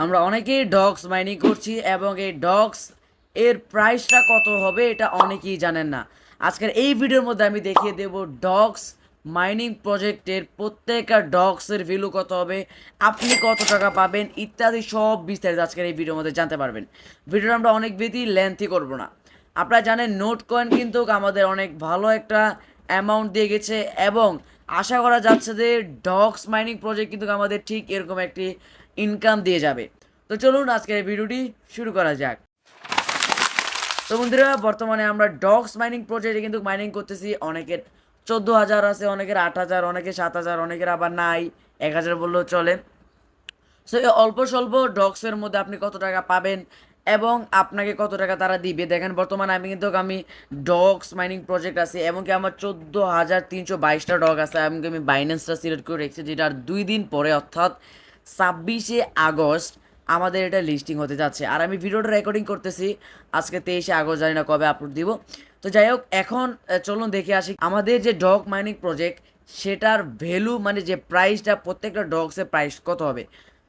আমরা অনেকেই dogs mining করছি এবং এই ডগস এর প্রাইসটা কত হবে এটা অনেকেই জানেন না। আজকের এই ভিডিওর মধ্যে আমি দেখিয়ে দেব ডগস মাইনিং প্রজেক্টের প্রত্যেকটা ডগসের ভ্যালু কত হবে, আপনি কত টাকা পাবেন ইত্যাদি সব বিস্তারিত আজকের এই ভিডিওর মধ্যে জানতে পারবেন। ভিডিওটা আমরা অনেক বেশি লেন্থি করব না। আপনারা জানেন নোট কয়েন কিন্তু আমাদের অনেক ভালো একটা অ্যামাউন্ট দিয়ে গেছে এবং আশা করা যাচ্ছে যে ডগস মাইনিং প্রজেক্ট কিন্তু আমাদের ঠিক এরকম একটি ইনকাম দিয়ে যাবে। তো চলুন আজকের এই ভিডিওটি শুরু করা যাক। তো বন্ধুরা, বর্তমানে আমরা ডগস মাইনিং প্রজেক্টে কিন্তু মাইনিং করতেছি। অনেকের 14,000 আছে, অনেকের 8,000, অনেকের 7,000, অনেকের আবার নাই 1,000 বললেও চলে। সো এই অল্প স্বল্প ডগসের মধ্যে আপনি কত টাকা পাবেন এবং আপনাকে কত টাকা তারা দিবে দেখেন। বর্তমানে আমি ডগস মাইনিং প্রজেক্ট আছে, এমনকি আমার 14,322টা ডগ আছে। এমনকি আমি বাইন্যান্সটা সিলেক্ট করে রেখেছি, যেটার 2 দিন পরে অর্থাৎ 26শে আগস্ট আমাদের এটা লিস্টিং হতে যাচ্ছে। আর আমি ভিডিওটা রেকর্ডিং করতেছি আজকে 23শে আগস্ট, জানি না কবে আপলোড দিব। তো যাই হোক, এখন চলুন দেখে আসি আমাদের যে ডগ মাইনিং প্রজেক্ট সেটার ভ্যালু, মানে যে প্রাইসটা প্রত্যেকটা ডগসের প্রাইস কত হবে।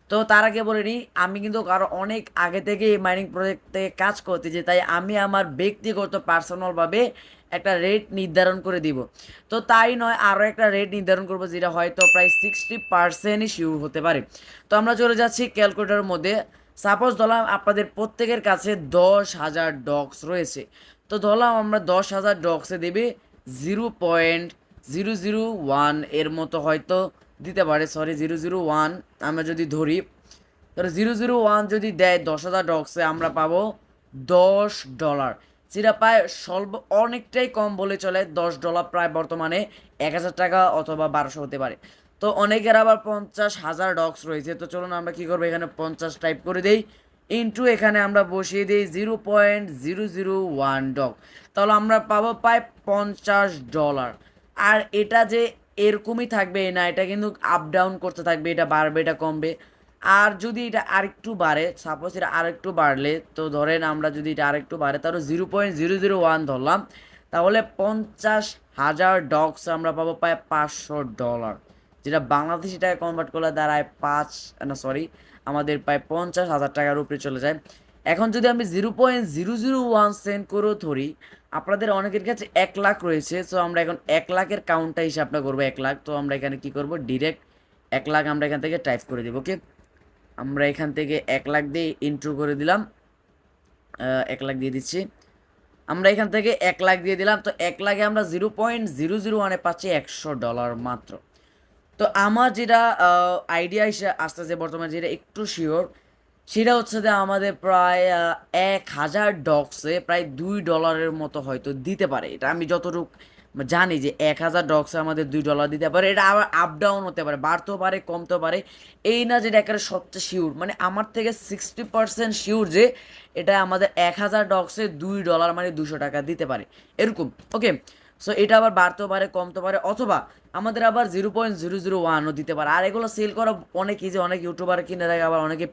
তো তার আগে বলে নিই, আমি কিন্তু কারো অনেক আগে থেকে এই মাইনিং প্রজেক্টে কাজ করতেছি, তাই আমি আমার ব্যক্তিগত পার্সোনালভাবে একটা রেট নির্ধারণ করে দিব। তো তাই নয়, আরও একটা রেট নির্ধারণ করবো যেটা হয়তো প্রায় 60%ই শিওর হতে পারে। তো আমরা চলে যাচ্ছি ক্যালকুলেটারের মধ্যে। সাপোজ ধরলাম আপনাদের প্রত্যেকের কাছে 10,000 ডগস রয়েছে। তো ধরলাম আমরা 10,000 ডগসে দেবে 0.001 এর মতো হয়তো দিতে পারে, সরি 001 আমরা যদি ধরি, ধরো 001 যদি দেয় 10,000 ডগসে, আমরা পাবো $10, যেটা প্রায় স্বল্প, অনেকটাই কম বলে চলে। $10 প্রায় বর্তমানে 1,000 টাকা অথবা 1200 হতে পারে। তো অনেকের আবার 50,000 ডগস রয়েছে। তো চলুন আমরা কী করবো, এখানে 50 টাইপ করে দেই, ইন্টু এখানে আমরা বসিয়ে দিই 0.001 ডগ। তাহলে আমরা পাবো প্রায় $50। আর এটা যে এরকমই থাকবে না, এটা কিন্তু আপ ডাউন করতে থাকবে, এটা বাড়বে এটা কমবে। আর যদি এটা আরেকটু বাড়ে, সাপোজ এটা আরেকটু বাড়লে, তো ধরেন আমরা যদি এটা আরেকটু বাড়ে তাহলে 0.001 ধরলাম, তাহলে 50,000 ডগস আমরা পাবো প্রায় $500, যেটা বাংলাদেশি টাকা কনভার্ট করলে দাঁড়ায় আমাদের প্রায় 50,000 টাকার উপরে চলে যায়। এখন যদি আমি 0.001 সেন্ট করেও ধরি, আপনাদের অনেকের কাছে 1,00,000 রয়েছে। সো আমরা এখন 1,00,000-এর কাউন্টটা হিসাবটা করবো 1,00,000। তো আমরা এখানে কি করব, ডিরেক্ট 1,00,000 আমরা এখান থেকে টাইপ করে দেবো। ওকে, আমরা এখান থেকে 1,00,000 দিয়ে ইন্ট্রো করে দিলাম, 1,00,000 দিয়ে দিচ্ছি। আমরা এখান থেকে 1,00,000 দিয়ে দিলাম। তো 1,00,000-এ আমরা 0.001-এ পাচ্ছি $100 মাত্র। তো আমার যেটা আইডিয়া হিসেবে আসতেছে বর্তমানে, যেটা একটু শিওর, সেটা হচ্ছে যে আমাদের প্রায় 1,000 ডগসে প্রায় $2 মতো হয়তো দিতে পারে। এটা আমি যতটুকু জানি যে 1,000 ডগসে আমাদের $2 দিতে পারে। এটা আবার আপ ডাউন হতে পারে, বাড়তেও পারে কমতেও পারে। এই না যেটা একেবারে সবচেয়ে শিওর, মানে আমার থেকে 60% শিওর যে এটা আমাদের 1,000 ডগসে $2 মানে 200 টাকা দিতে পারে এরকম। ওকে, সো এটা আবার বাড়তেও পারে কমতে পারে, অথবা আমাদের আবার 0.001ও দিতে পারে। আর এগুলো সেল করা অনেক ইজি, অনেক ইউটিউবার কিনে থাকে, আবার অনেকে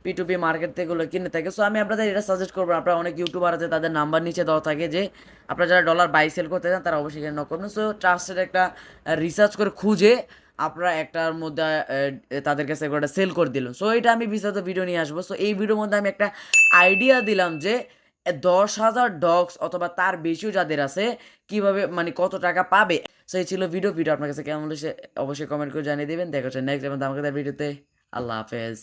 পিটুপি মার্কেট থেকে এগুলো কিনে থাকে। সো আমি আপনাদের এটা সাজেস্ট করবো, আপনারা অনেক ইউটিউবার আছে তাদের নাম্বার নিচে দেওয়া থাকে, যে আপনারা যারা ডলার বাই সেল করতে চান তারা অবশ্যই এখানে নক করবেন। সো ট্রাস্টেড একটা রিসার্চ করে খুঁজে আপনারা একটার মধ্যে তাদের কাছে একটা সেল করে দিল। সো এটা আমি বিস্তারিত ভিডিও নিয়ে আসবো। সো এই ভিডিওর মধ্যে আমি একটা আইডিয়া দিলাম যে 10,000 ডগস অথবা তার বেশিও যাদের আছে কিভাবে, মানে কত টাকা পাবে। সো এই ছিল ভিডিও আপনার কাছে কেমন হয়েছে অবশ্যই কমেন্ট করে জানিয়ে দেবেন। দেখা হচ্ছে নেক্সট এবং ধামাকাদার ভিডিওতে। আল্লাহ হাফেজ।